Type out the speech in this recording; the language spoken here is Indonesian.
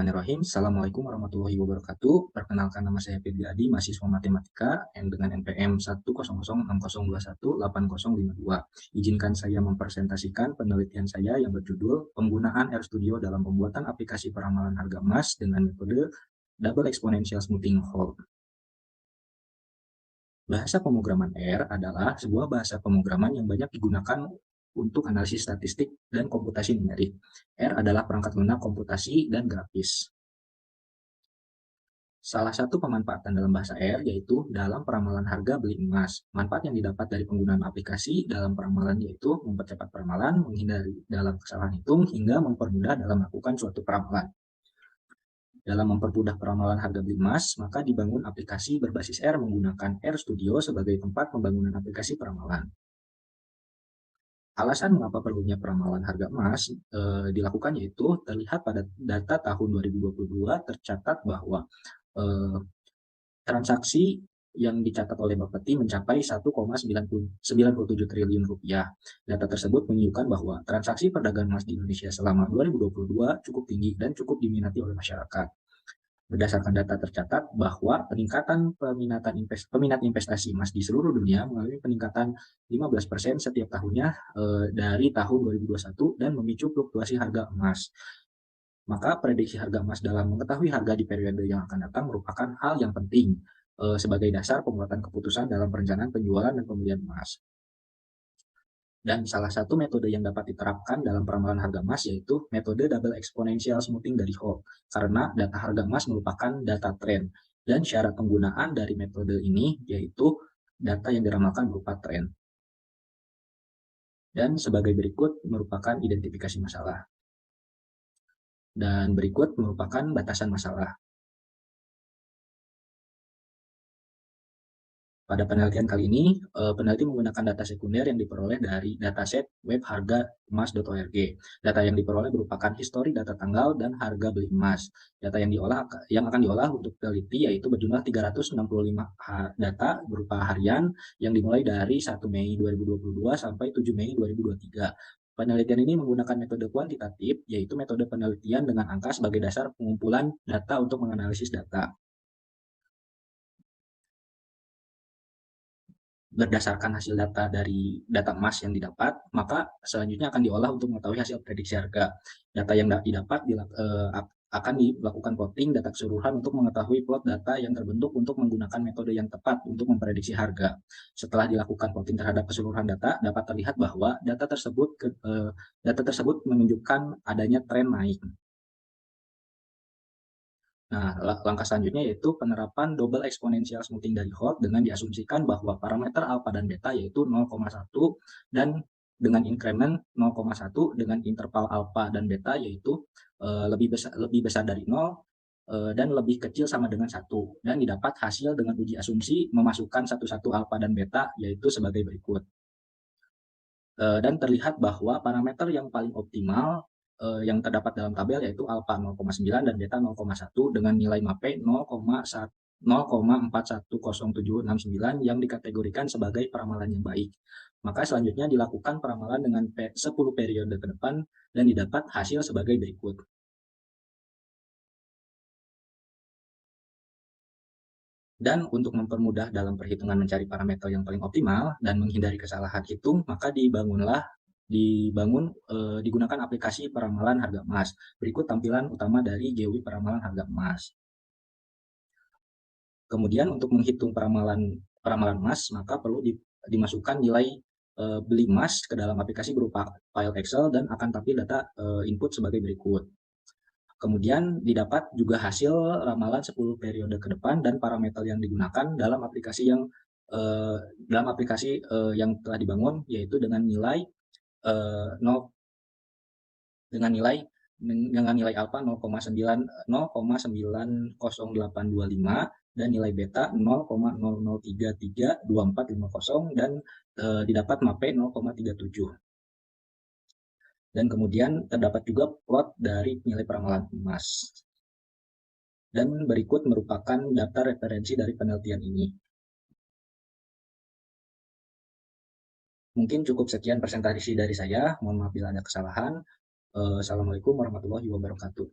Bismillahirrahmanirrahim. Assalamualaikum warahmatullahi wabarakatuh. Perkenalkan, nama saya Febri Adi, mahasiswa matematika yang dengan NPM 10060218052. Izinkan saya mempresentasikan penelitian saya yang berjudul Penggunaan RStudio dalam pembuatan aplikasi peramalan harga emas dengan metode Double Exponential Smoothing Hole. Bahasa pemrograman R adalah sebuah bahasa pemrograman yang banyak digunakan untuk analisis statistik dan komputasi numerik. R adalah perangkat lunak komputasi dan grafis. Salah satu pemanfaatan dalam bahasa R yaitu dalam peramalan harga beli emas. Manfaat yang didapat dari penggunaan aplikasi dalam peramalan yaitu mempercepat peramalan, menghindari dalam kesalahan hitung, hingga mempermudah dalam melakukan suatu peramalan. Dalam mempermudah peramalan harga beli emas, maka dibangun aplikasi berbasis R menggunakan RStudio sebagai tempat pembangunan aplikasi peramalan. Alasan mengapa perlunya peramalan harga emas dilakukan yaitu terlihat pada data tahun 2022 tercatat bahwa transaksi yang dicatat oleh Bapeti mencapai 1,97 triliun rupiah. Data tersebut menunjukkan bahwa transaksi perdagangan emas di Indonesia selama 2022 cukup tinggi dan cukup diminati oleh masyarakat. Berdasarkan data tercatat bahwa peningkatan peminat investasi emas di seluruh dunia mengalami peningkatan 15% setiap tahunnya dari tahun 2021 dan memicu fluktuasi harga emas. Maka prediksi harga emas dalam mengetahui harga di periode yang akan datang merupakan hal yang penting sebagai dasar pembuatan keputusan dalam perencanaan penjualan dan pembelian emas. Dan salah satu metode yang dapat diterapkan dalam peramalan harga emas yaitu metode Double Exponential Smoothing dari Hall, karena data harga emas merupakan data tren, dan syarat penggunaan dari metode ini yaitu data yang diramalkan berupa tren. Dan sebagai berikut merupakan identifikasi masalah. Dan berikut merupakan batasan masalah. Pada penelitian kali ini, peneliti menggunakan data sekunder yang diperoleh dari dataset web harga emas.org. Data yang diperoleh merupakan histori data tanggal dan harga beli emas. Data yang akan diolah untuk peneliti yaitu berjumlah 365 data berupa harian yang dimulai dari 1 Mei 2022 sampai 7 Mei 2023. Penelitian ini menggunakan metode kuantitatif, yaitu metode penelitian dengan angka sebagai dasar pengumpulan data untuk menganalisis data. Berdasarkan hasil data dari data emas yang didapat, maka selanjutnya akan diolah untuk mengetahui hasil prediksi harga. Data yang didapat akan dilakukan plotting data keseluruhan untuk mengetahui plot data yang terbentuk untuk menggunakan metode yang tepat untuk memprediksi harga. Setelah dilakukan plotting terhadap keseluruhan data, dapat terlihat bahwa data tersebut menunjukkan adanya tren naik. Nah, langkah selanjutnya yaitu penerapan double exponential smoothing dari Hall dengan diasumsikan bahwa parameter alpha dan beta yaitu 0,1 dan dengan increment 0,1 dengan interval alpha dan beta yaitu lebih besar dari 0 dan lebih kecil sama dengan 1, dan didapat hasil dengan uji asumsi memasukkan satu alpha dan beta yaitu sebagai berikut. Dan terlihat bahwa parameter yang paling optimal yang terdapat dalam tabel yaitu alpha 0,9 dan beta 0,1 dengan nilai MAPE 0,41079 yang dikategorikan sebagai peramalan yang baik. Maka selanjutnya dilakukan peramalan dengan 10 periode ke depan dan didapat hasil sebagai berikut. Dan untuk mempermudah dalam perhitungan mencari parameter yang paling optimal dan menghindari kesalahan hitung, maka digunakan aplikasi peramalan harga emas. Berikut tampilan utama dari GUI peramalan harga emas. Kemudian untuk menghitung peramalan emas, maka perlu dimasukkan nilai beli emas ke dalam aplikasi berupa file Excel dan akan tampil data input sebagai berikut. Kemudian didapat juga hasil ramalan 10 periode ke depan dan parameter yang digunakan dalam aplikasi yang telah dibangun yaitu dengan nilai alpha 0,900825 dan nilai beta 0,00332450 dan didapat MAPE 0,37. Dan kemudian terdapat juga plot dari nilai peramalan emas. Dan berikut merupakan data referensi dari penelitian ini. Mungkin cukup sekian presentasi dari saya. Mohon maaf bila ada kesalahan. Assalamualaikum warahmatullahi wabarakatuh.